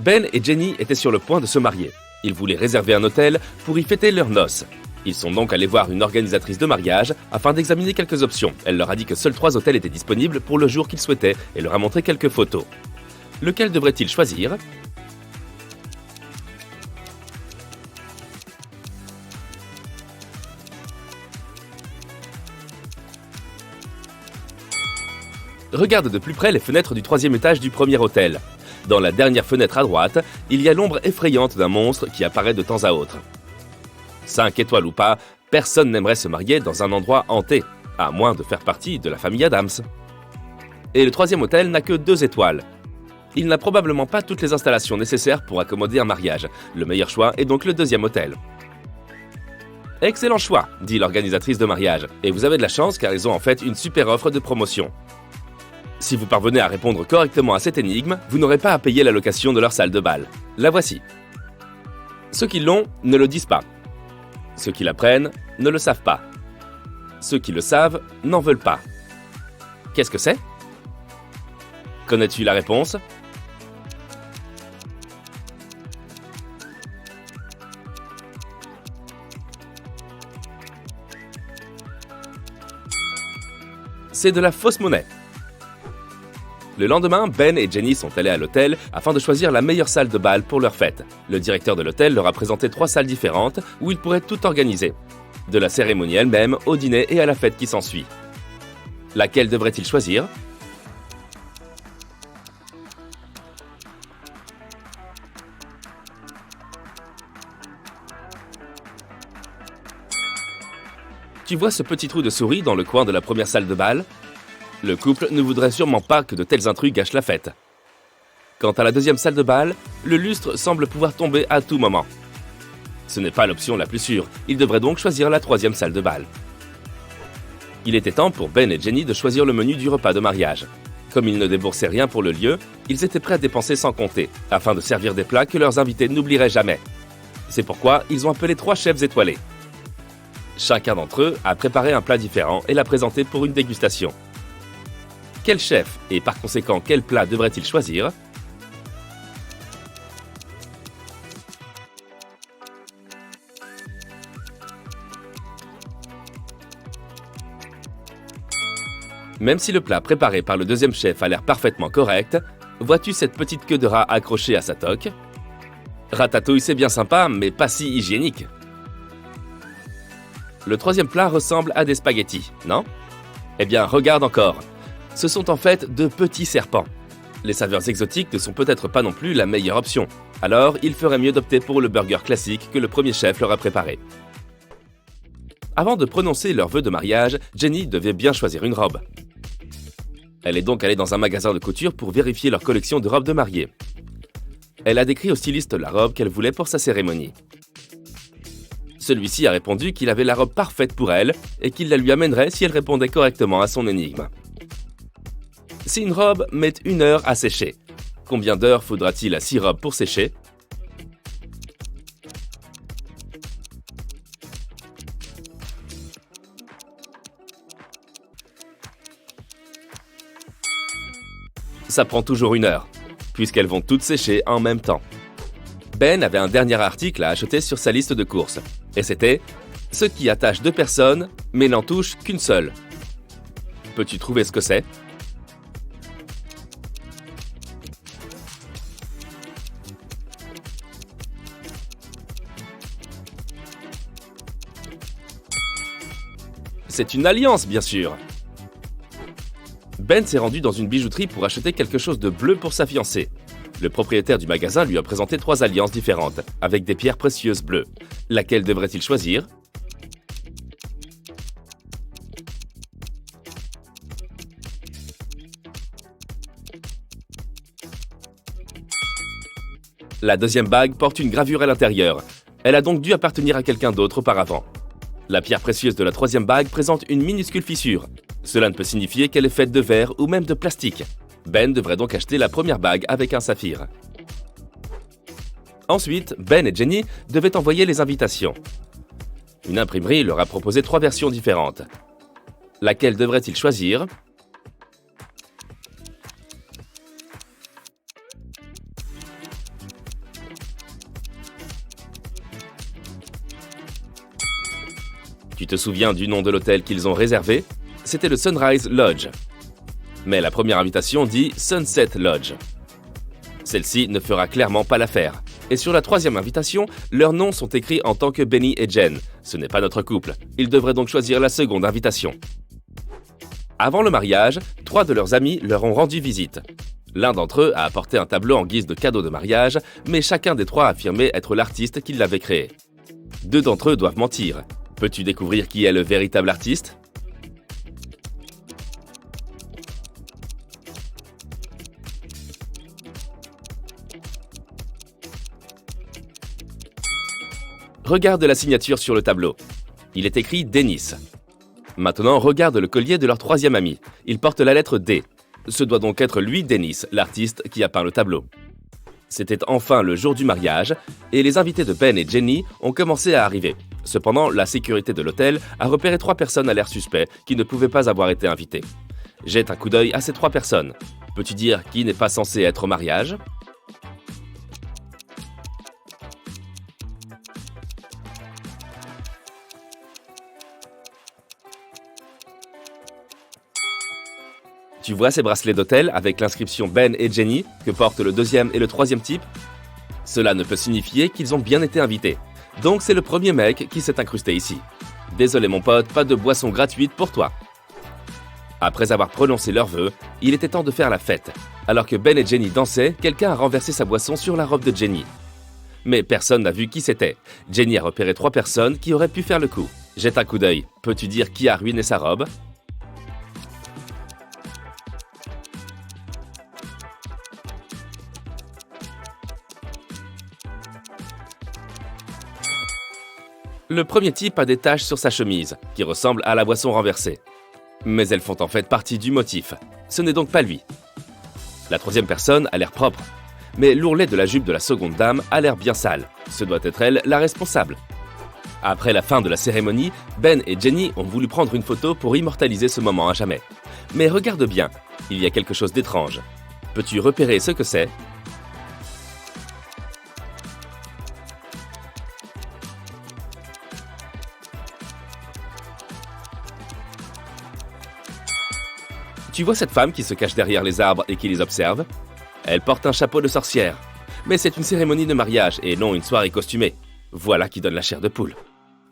Ben et Jenny étaient sur le point de se marier. Ils voulaient réserver un hôtel pour y fêter leurs noces. Ils sont donc allés voir une organisatrice de mariage afin d'examiner quelques options. Elle leur a dit que seuls 3 hôtels étaient disponibles pour le jour qu'ils souhaitaient et leur a montré quelques photos. Lequel devraient-ils choisir ? Regarde de plus près les fenêtres du 3e étage du premier hôtel. Dans la dernière fenêtre à droite, il y a l'ombre effrayante d'un monstre qui apparaît de temps à autre. 5 étoiles ou pas, personne n'aimerait se marier dans un endroit hanté, à moins de faire partie de la famille Adams. Et le 3e hôtel n'a que 2 étoiles. Il n'a probablement pas toutes les installations nécessaires pour accommoder un mariage. Le meilleur choix est donc le 2e hôtel. Excellent choix, dit l'organisatrice de mariage. Et vous avez de la chance car ils ont en fait une super offre de promotion. Si vous parvenez à répondre correctement à cette énigme, vous n'aurez pas à payer la location de leur salle de bal. La voici. Ceux qui l'ont ne le disent pas. Ceux qui l'apprennent ne le savent pas. Ceux qui le savent n'en veulent pas. Qu'est-ce que c'est ? Connais-tu la réponse ? C'est de la fausse monnaie. Le lendemain, Ben et Jenny sont allés à l'hôtel afin de choisir la meilleure salle de bal pour leur fête. Le directeur de l'hôtel leur a présenté 3 salles différentes où ils pourraient tout organiser. De la cérémonie elle-même, au dîner et à la fête qui s'ensuit. Laquelle devraient-ils choisir ? Tu vois ce petit trou de souris dans le coin de la première salle de bal ? Le couple ne voudrait sûrement pas que de tels intrus gâchent la fête. Quant à la 2e salle de bal, le lustre semble pouvoir tomber à tout moment. Ce n'est pas l'option la plus sûre, ils devraient donc choisir la 3e salle de bal. Il était temps pour Ben et Jenny de choisir le menu du repas de mariage. Comme ils ne déboursaient rien pour le lieu, ils étaient prêts à dépenser sans compter, afin de servir des plats que leurs invités n'oublieraient jamais. C'est pourquoi ils ont appelé 3 chefs étoilés. Chacun d'entre eux a préparé un plat différent et l'a présenté pour une dégustation. Quel chef et par conséquent quel plat devrait-il choisir ? Même si le plat préparé par le 2e chef a l'air parfaitement correct, vois-tu cette petite queue de rat accrochée à sa toque ? Ratatouille, c'est bien sympa, mais pas si hygiénique. Le 3e plat ressemble à des spaghettis, non ? Eh bien, regarde encore. Ce sont en fait de petits serpents. Les saveurs exotiques ne sont peut-être pas non plus la meilleure option. Alors, il ferait mieux d'opter pour le burger classique que le premier chef leur a préparé. Avant de prononcer leur vœu de mariage, Jenny devait bien choisir une robe. Elle est donc allée dans un magasin de couture pour vérifier leur collection de robes de mariée. Elle a décrit au styliste la robe qu'elle voulait pour sa cérémonie. Celui-ci a répondu qu'il avait la robe parfaite pour elle et qu'il la lui amènerait si elle répondait correctement à son énigme. Si une robe met 1 heure à sécher, combien d'heures faudra-t-il à 6 robes pour sécher ? Ça prend toujours 1 heure, puisqu'elles vont toutes sécher en même temps. Ben avait un dernier article à acheter sur sa liste de courses, et c'était « Ce qui attache 2 personnes, mais n'en touche qu'une seule ». Peux-tu trouver ce que c'est ? C'est une alliance, bien sûr. Ben s'est rendu dans une bijouterie pour acheter quelque chose de bleu pour sa fiancée. Le propriétaire du magasin lui a présenté 3 alliances différentes, avec des pierres précieuses bleues. Laquelle devrait-il choisir ? La 2e bague porte une gravure à l'intérieur. Elle a donc dû appartenir à quelqu'un d'autre auparavant. La pierre précieuse de la 3e bague présente une minuscule fissure. Cela ne peut signifier qu'elle est faite de verre ou même de plastique. Ben devrait donc acheter la première bague avec un saphir. Ensuite, Ben et Jenny devaient envoyer les invitations. Une imprimerie leur a proposé 3 versions différentes. Laquelle devrait-il choisir ? Tu te souviens du nom de l'hôtel qu'ils ont réservé? C'était le Sunrise Lodge. Mais la première invitation dit Sunset Lodge. Celle-ci ne fera clairement pas l'affaire. Et sur la troisième invitation, leurs noms sont écrits en tant que Benny et Jen. Ce n'est pas notre couple. Ils devraient donc choisir la seconde invitation. Avant le mariage, 3 de leurs amis leur ont rendu visite. L'un d'entre eux a apporté un tableau en guise de cadeau de mariage, mais chacun des 3 a affirmé être l'artiste qui l'avait créé. 2 d'entre eux doivent mentir. Peux-tu découvrir qui est le véritable artiste? Regarde la signature sur le tableau. Il est écrit Dennis. Maintenant, regarde le collier de leur troisième ami. Il porte la lettre D. Ce doit donc être lui, Dennis, l'artiste qui a peint le tableau. C'était enfin le jour du mariage, et les invités de Ben et Jenny ont commencé à arriver. Cependant, la sécurité de l'hôtel a repéré 3 personnes à l'air suspect qui ne pouvaient pas avoir été invitées. Jette un coup d'œil à ces 3 personnes. Peux-tu dire qui n'est pas censé être au mariage? Tu vois ces bracelets d'hôtel avec l'inscription Ben et Jenny que portent le deuxième et le troisième type? Cela ne peut signifier qu'ils ont bien été invités. Donc c'est le premier mec qui s'est incrusté ici. Désolé mon pote, pas de boisson gratuite pour toi. Après avoir prononcé leurs vœux, il était temps de faire la fête. Alors que Ben et Jenny dansaient, quelqu'un a renversé sa boisson sur la robe de Jenny. Mais personne n'a vu qui c'était. Jenny a repéré 3 personnes qui auraient pu faire le coup. Jette un coup d'œil. Peux-tu dire qui a ruiné sa robe? Le premier type a des taches sur sa chemise, qui ressemblent à la boisson renversée. Mais elles font en fait partie du motif. Ce n'est donc pas lui. La troisième personne a l'air propre. Mais l'ourlet de la jupe de la seconde dame a l'air bien sale. Ce doit être elle la responsable. Après la fin de la cérémonie, Ben et Jenny ont voulu prendre une photo pour immortaliser ce moment à jamais. Mais regarde bien, il y a quelque chose d'étrange. Peux-tu repérer ce que c'est? Tu vois cette femme qui se cache derrière les arbres et qui les observe? Elle porte un chapeau de sorcière. Mais c'est une cérémonie de mariage et non une soirée costumée. Voilà qui donne la chair de poule.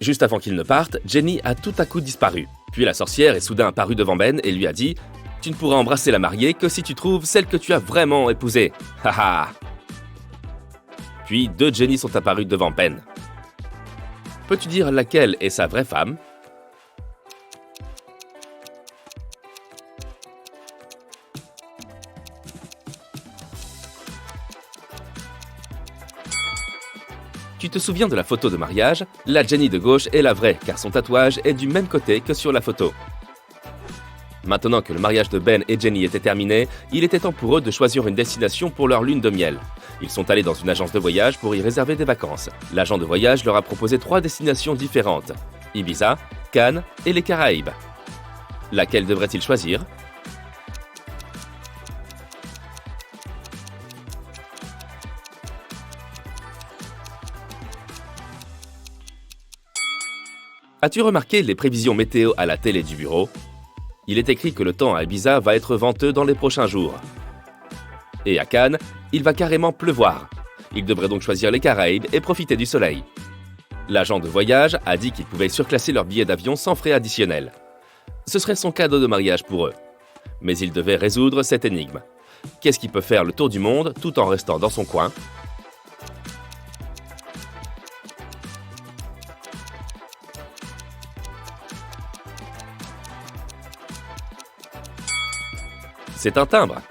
Juste avant qu'ils ne partent, Jenny a tout à coup disparu. Puis la sorcière est soudain apparue devant Ben et lui a dit « Tu ne pourras embrasser la mariée que si tu trouves celle que tu as vraiment épousée. Haha !» Puis 2 Jenny sont apparues devant Ben. Peux-tu dire laquelle est sa vraie femme? Tu te souviens de la photo de mariage? La Jenny de gauche est la vraie, car son tatouage est du même côté que sur la photo. Maintenant que le mariage de Ben et Jenny était terminé, il était temps pour eux de choisir une destination pour leur lune de miel. Ils sont allés dans une agence de voyage pour y réserver des vacances. L'agent de voyage leur a proposé 3 destinations différentes: Ibiza, Cannes et les Caraïbes. Laquelle devraient-ils choisir? As-tu remarqué les prévisions météo à la télé du bureau? Il est écrit que le temps à Ibiza va être venteux dans les prochains jours. Et à Cannes, il va carrément pleuvoir. Ils devraient donc choisir les Caraïbes et profiter du soleil. L'agent de voyage a dit qu'ils pouvaient surclasser leur billet d'avion sans frais additionnels. Ce serait son cadeau de mariage pour eux. Mais il devait résoudre cette énigme. Qu'est-ce qui peut faire le tour du monde tout en restant dans son coin? C'est un timbre.